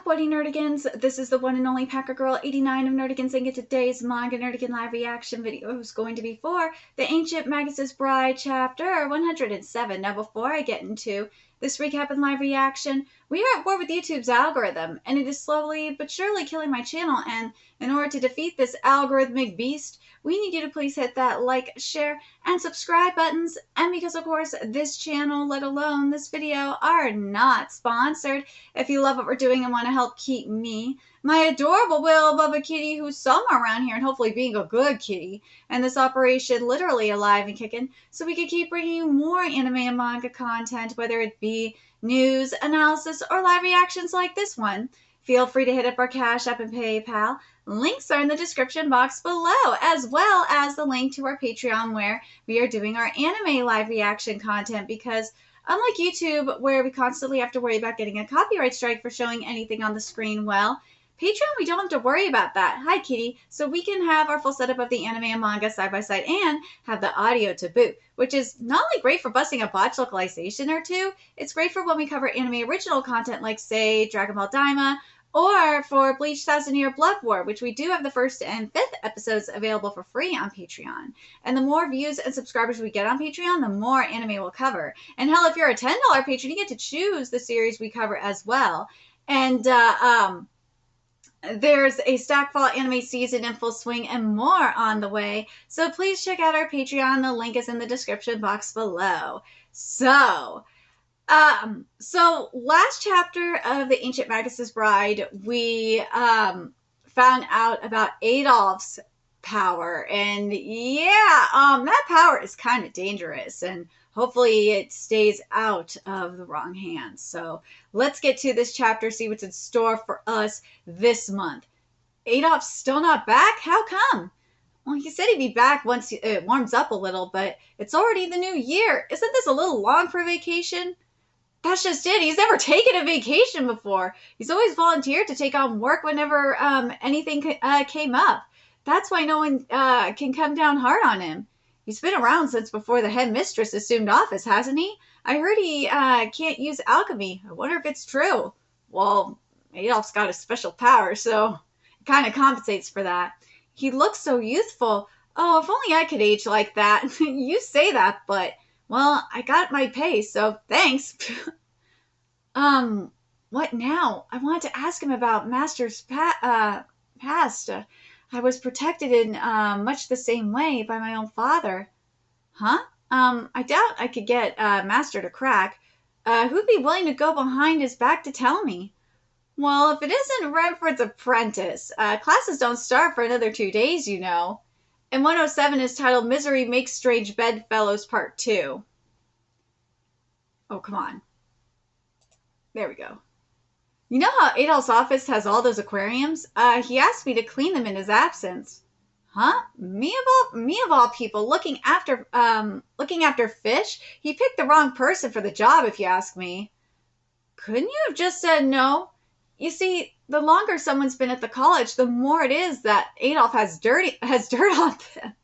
Buddy Nerdigans, this is the one and only Packer Girl 89 of Nerdigans, and today's manga Nerdigan live reaction video is going to be for the Ancient Magus' Bride chapter 107. Now before I get into this recap and live reaction, we are at war with YouTube's algorithm, and it is slowly but surely killing my channel, and in order to defeat this algorithmic beast, we need you to please hit that like, share, and subscribe buttons. And because, of course, this channel, let alone this video, are not sponsored, if you love what we're doing and want to help keep me, my adorable Will Bubba kitty, who's somewhere around here and hopefully being a good kitty, and this operation literally alive and kicking, so we can keep bringing you more anime and manga content, whether it be news, analysis, or live reactions like this one. Feel free to hit up our Cash App and PayPal. Links are in the description box below, as well as the link to our Patreon where we are doing our anime live reaction content, because unlike YouTube, where we constantly have to worry about getting a copyright strike for showing anything on the screen, well, Patreon, we don't have to worry about that. Hi, kitty. So we can have our full setup of the anime and manga side by side and have the audio to boot, which is not only great for busting a botch localization or two, it's great for when we cover anime original content like, say, Dragon Ball Daima, or for Bleach Thousand Year Blood War, which we do have the 1st and 5th episodes available for free on Patreon. And the more views and subscribers we get on Patreon, the more anime we'll cover. And hell, if you're a $10 patron, you get to choose the series we cover as well. And there's a Stackfall anime season in full swing and more on the way. So please check out our Patreon. The link is in the description box below. So last chapter of the Ancient Magus' Bride, we found out about Adolf's power, and yeah, that power is kind of dangerous, and hopefully it stays out of the wrong hands. So let's get to this chapter, see what's in store for us this month. Adolf's still not back? How come? Well, he said he'd be back once it warms up a little, but it's already the new year. Isn't this a little long for vacation? That's just it. He's never taken a vacation before. He's always volunteered to take on work whenever anything came up. That's why no one can come down hard on him. He's been around since before the headmistress assumed office, hasn't he? I heard he can't use alchemy. I wonder if it's true. Well, Adolf's got a special power, so it kind of compensates for that. He looks so youthful. Oh, if only I could age like that. You say that, but... well, I got my pay, so thanks. What now? I wanted to ask him about Master's past. I was protected in much the same way by my own father. Huh? I doubt I could get Master to crack. Who'd be willing to go behind his back to tell me? Well, if it isn't Renford's apprentice. Classes don't start for another 2 days, you know. And 107 is titled Misery Makes Strange Bedfellows Part 2. Oh, come on. There we go. You know how Adolf's office has all those aquariums? He asked me to clean them in his absence. Huh? Me of all people looking after fish? He picked the wrong person for the job, if you ask me. Couldn't you have just said no? You see, the longer someone's been at the college, the more it is that Adolf has dirt on them.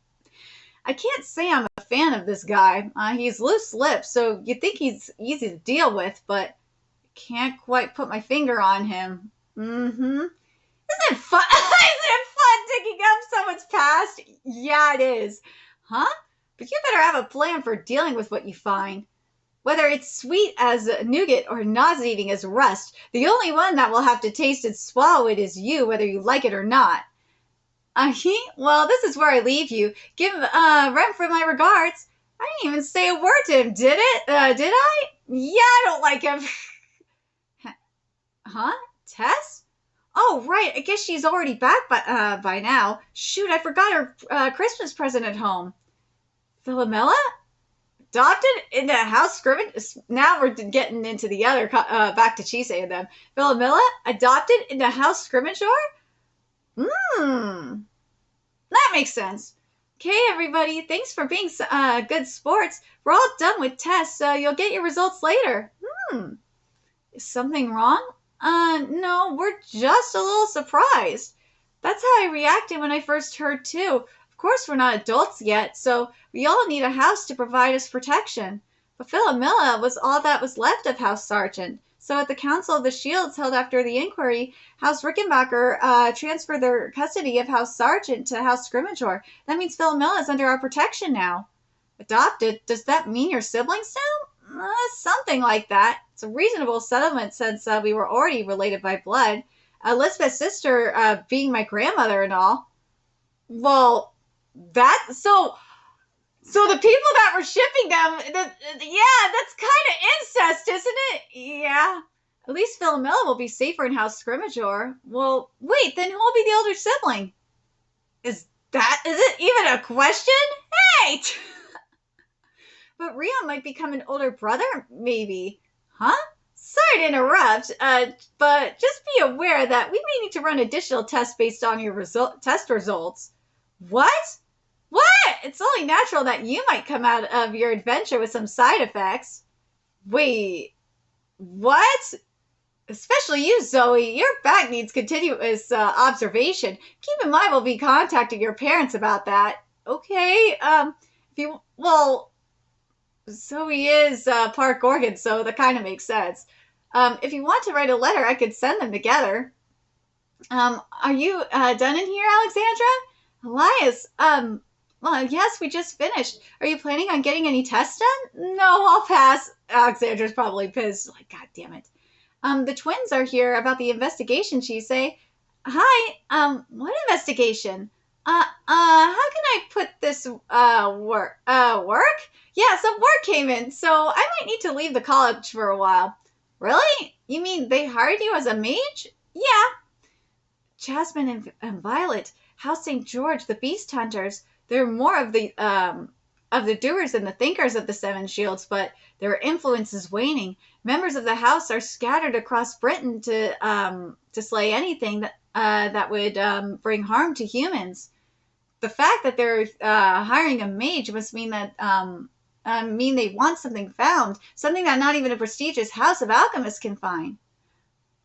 I can't say I'm a fan of this guy. He's loose-lipped, so you'd think he's easy to deal with, but I can't quite put my finger on him. Isn't it fun? Isn't it fun digging up someone's past? Yeah, it is. Huh? But you better have a plan for dealing with what you find. Whether it's sweet as nougat or nauseating as rust, the only one that will have to taste and swallow it is you, whether you like it or not. Well, this is where I leave you. Give Renford my regards. I didn't even say a word to him, did I? Yeah, I don't like him. Huh? Tess? Oh, right. I guess she's already back by now. Shoot, I forgot her Christmas present at home. Philomela? Adopted into house scrimmage? Now we're getting into the other, back to Chise and them. Philomela? Adopted into house scrimmageur? That makes sense. Okay, everybody. Thanks for being good sports. We're all done with tests, so you'll get your results later. Is something wrong? No, we're just a little surprised. That's how I reacted when I first heard, too. Of course, we're not adults yet, so we all need a house to provide us protection. But Philomela was all that was left of House Sergeant, So at the Council of the Shields held after the inquiry, House Rickenbacker transferred their custody of House Sargent to House Scrimgeour. That means Philomela is under our protection now. Adopted? Does that mean your siblings now? Something like that. It's a reasonable settlement since we were already related by blood. Elizabeth's sister being my grandmother and all. Well, so the people that were shipping them, yeah, that's kind of incest, isn't it? Yeah. At least Philomela will be safer in House Scrimgeour. Well, wait, then who will be the older sibling? Is it even a question? Hey! But Rion might become an older brother, maybe. Huh? Sorry to interrupt, but just be aware that we may need to run additional tests based on your test results. What? What? It's only natural that you might come out of your adventure with some side effects. Wait, what? Especially you, Zoe. Your back needs continuous observation. Keep in mind we'll be contacting your parents about that. Okay, Zoe is part Gorgon, so that kind of makes sense. If you want to write a letter, I could send them together. Are you done in here, Alexandra? Elias, well, yes, we just finished. Are you planning on getting any tests done? No, I'll pass. Alexandra's probably pissed. Like, God damn it. The twins are here about the investigation, she say. Hi, what investigation? How can I put this, work? Yeah, some work came in, so I might need to leave the college for a while. Really? You mean they hired you as a mage? Yeah. Jasmine and Violet, House St. George, the Beast Hunters. They're more of the doers and the thinkers of the Seven Shields, but their influence is waning. Members of the house are scattered across Britain to slay anything that would bring harm to humans. The fact that they're hiring a mage must mean that they want something found, something that not even a prestigious house of alchemists can find.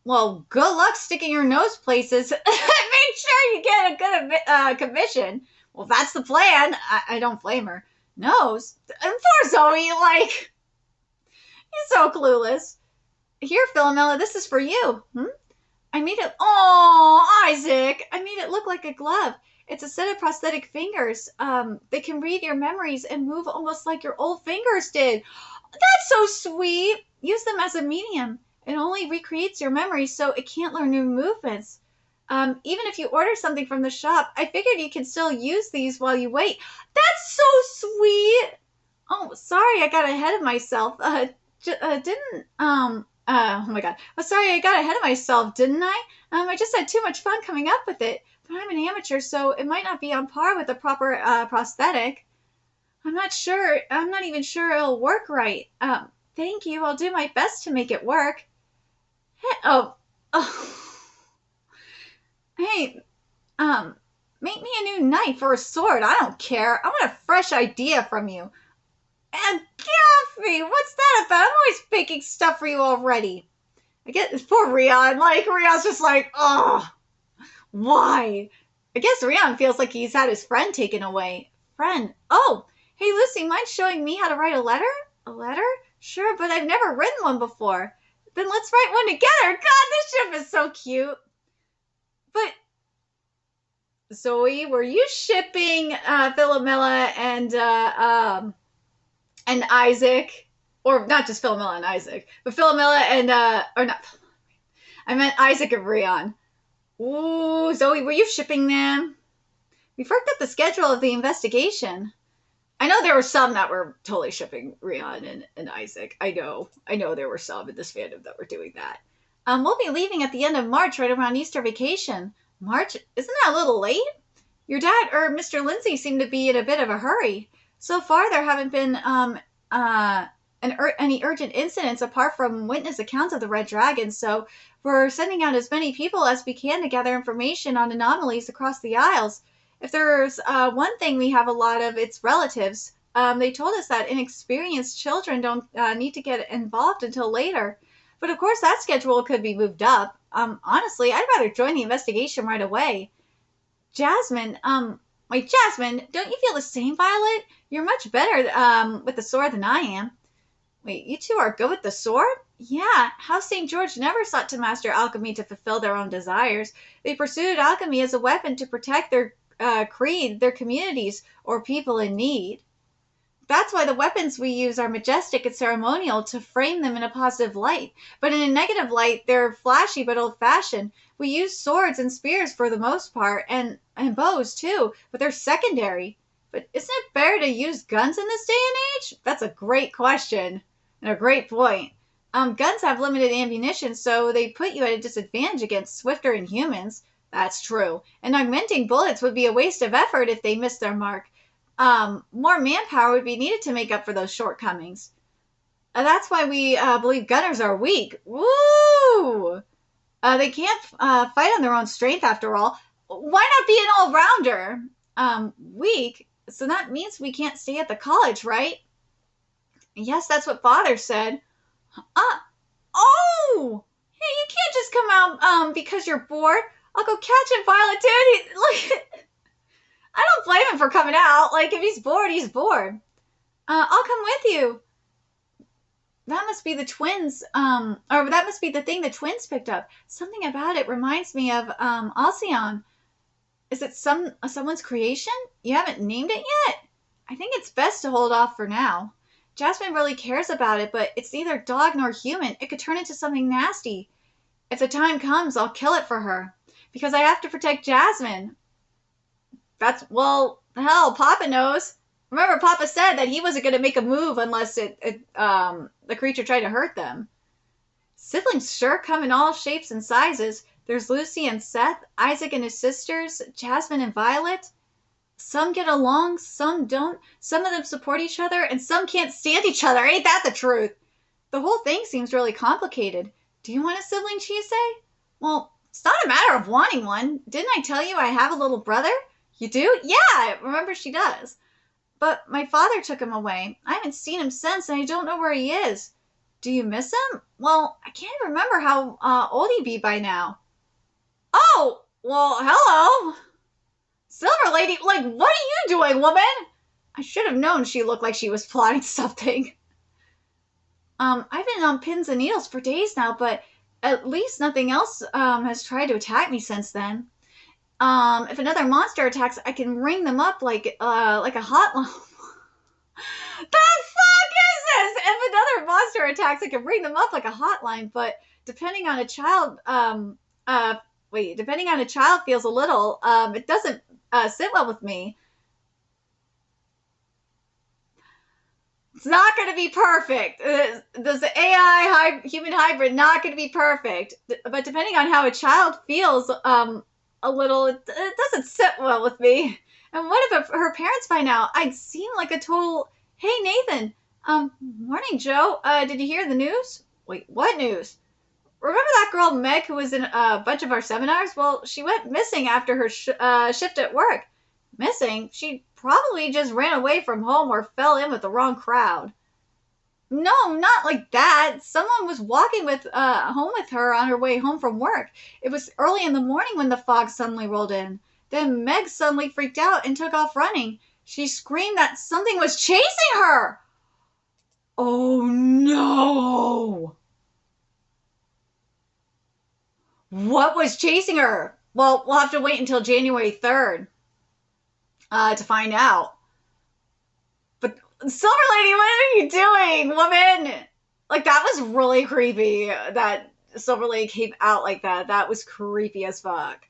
Well, good luck sticking your nose places. Make sure you get a good commission. Well, that's the plan. I don't blame her. Nose? And poor Zoe, like, you're so clueless. Here, Philomela, this is for you. I made it. Oh, Isaac! I made it look like a glove. It's a set of prosthetic fingers. They can read your memories and move almost like your old fingers did. That's so sweet. Use them as a medium. It only recreates your memories, so it can't learn new movements. Even if you order something from the shop, I figured you can still use these while you wait. That's so sweet. Oh, sorry, I got ahead of myself. Oh my God. Oh, sorry, I got ahead of myself, didn't I? I just had too much fun coming up with it. But I'm an amateur, so it might not be on par with the proper prosthetic. I'm not even sure it'll work right. Thank you. I'll do my best to make it work. Hey, make me a new knife or a sword. I don't care. I want a fresh idea from you. And Gaffy, what's that about? I'm always baking stuff for you already. I get poor Rion. Like, Rion's just like, oh, why? I guess Rion feels like he's had his friend taken away. Friend? Oh, hey, Lucy, mind showing me how to write a letter? A letter? Sure, but I've never written one before. Then let's write one together. God, this ship is so cute. But, Zoe, were you shipping Philomela and Isaac? Or not just Philomela and Isaac, but Philomela and, or not, I meant Isaac and Rion. Ooh, Zoe, were you shipping them? We worked up the schedule of the investigation. I know there were some that were totally shipping Rion and Isaac. I know there were some in this fandom that were doing that. We'll be leaving at the end of March, right around Easter vacation. March? Isn't that a little late? Your dad, or Mr. Lindsay, seemed to be in a bit of a hurry. So far, there haven't been any urgent incidents apart from witness accounts of the Red Dragon, so we're sending out as many people as we can to gather information on anomalies across the Isles. If there's one thing we have a lot of, it's relatives. They told us that inexperienced children don't need to get involved until later. But of course, that schedule could be moved up. Honestly, I'd rather join the investigation right away. Jasmine, Jasmine, don't you feel the same, Violet? You're much better with the sword than I am. Wait, you two are good with the sword? Yeah, House St. George never sought to master alchemy to fulfill their own desires. They pursued alchemy as a weapon to protect their creed, their communities, or people in need. That's why the weapons we use are majestic and ceremonial to frame them in a positive light. But in a negative light, they're flashy but old fashioned. We use swords and spears for the most part, and bows too, but they're secondary. But isn't it better to use guns in this day and age? That's a great question and a great point. Guns have limited ammunition, so they put you at a disadvantage against swifter inhumans. That's true. And augmenting bullets would be a waste of effort if they missed their mark. More manpower would be needed to make up for those shortcomings. That's why we believe gunners are weak. Woo! They can't fight on their own strength, after all. Why not be an all-rounder? Weak? So that means we can't stay at the college, right? Yes, that's what Father said. Oh! Hey, you can't just come out because you're bored. I'll go catch him, Violet, dude. Like, I don't blame him for coming out. Like, if he's bored, he's bored. I'll come with you. That must be the twins, or that must be the thing the twins picked up. Something about it reminds me of, Alcyon. Is it someone's creation? You haven't named it yet? I think it's best to hold off for now. Jasmine really cares about it, but it's neither dog nor human. It could turn into something nasty. If the time comes, I'll kill it for her. Because I have to protect Jasmine. Well, hell, Papa knows. Remember, Papa said that he wasn't going to make a move unless the creature tried to hurt them. Siblings sure come in all shapes and sizes. There's Lucy and Seth, Isaac and his sisters, Jasmine and Violet. Some get along, some don't. Some of them support each other, and some can't stand each other. Ain't that the truth? The whole thing seems really complicated. Do you want a sibling, Chisei? Well, it's not a matter of wanting one. Didn't I tell you I have a little brother? You do? Yeah, remember she does. But my father took him away. I haven't seen him since, and I don't know where he is. Do you miss him? Well, I can't remember how old he'd be by now. Oh, well, hello. Silver Lady, like, what are you doing, woman? I should have known she looked like she was plotting something. I've been on pins and needles for days now, but at least nothing else has tried to attack me since then. If another monster attacks, I can ring them up like a hotline. The fuck is this? If another monster attacks, I can ring them up like a hotline, but depending on a child, depending on a child feels a little, it doesn't sit well with me. It's not going to be perfect. Does the AI human hybrid not going to be perfect? But depending on how a child feels, a little, it doesn't sit well with me. And what if her parents find out? I'd seem like a total. Hey Nathan, morning Joe. Did you hear the news? Wait, what news? Remember that girl Meg who was in a bunch of our seminars? Well, she went missing after her shift at work. Missing? She probably just ran away from home or fell in with the wrong crowd. No, not like that. Someone was walking home with her on her way home from work. It was early in the morning when the fog suddenly rolled in. Then Meg suddenly freaked out and took off running. She screamed that something was chasing her. Oh no! What was chasing her? Well, we'll have to wait until January 3rd to find out. But Silver Lady, what are you doing, woman? Like, that was really creepy that Silver Lady came out like that. That was creepy as fuck.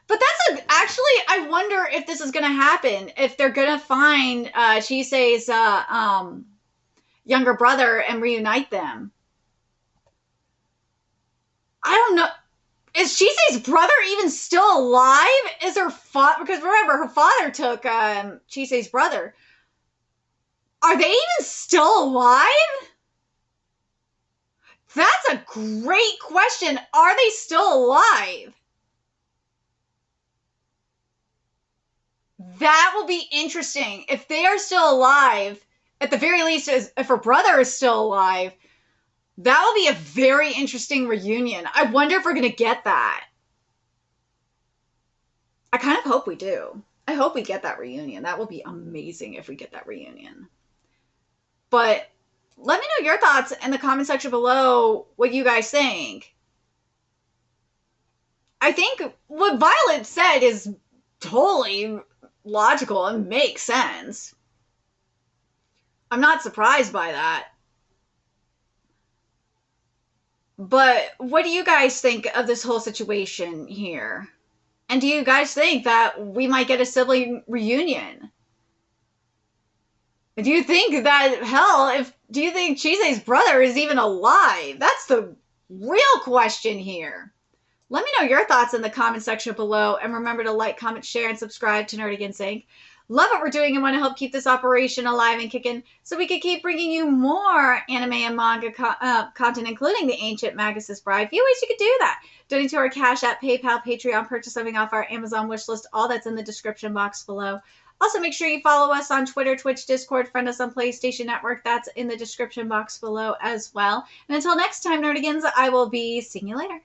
But actually, I wonder if this is going to happen. If they're going to find Chisei's younger brother and reunite them. I don't know. Is Chisei's brother even still alive? Is her father? Because remember, her father took Chisei's brother. Are they even still alive? That's a great question. Are they still alive? That will be interesting. If they are still alive, at the very least, if her brother is still alive, that will be a very interesting reunion. I wonder if we're going to get that. I kind of hope we do. I hope we get that reunion. That will be amazing if we get that reunion. But let me know your thoughts in the comment section below, what you guys think. I think what Violet said is totally logical and makes sense. I'm not surprised by that. But what do you guys think of this whole situation here? And do you guys think that we might get a sibling reunion? Do you think that, hell, do you think Chise's brother is even alive? That's the real question here. Let me know your thoughts in the comment section below, and remember to like, comment, share, and subscribe to Nerdigans Inc. Love what we're doing and want to help keep this operation alive and kicking so we can keep bringing you more anime and manga content, including the Ancient Magus' Bride. A few ways you could do that. Donate to our Cash App, PayPal, Patreon, purchase something off our Amazon wishlist. All that's in the description box below. Also, make sure you follow us on Twitter, Twitch, Discord, friend us on PlayStation Network. That's in the description box below as well. And until next time, Nerdigans, I will be seeing you later.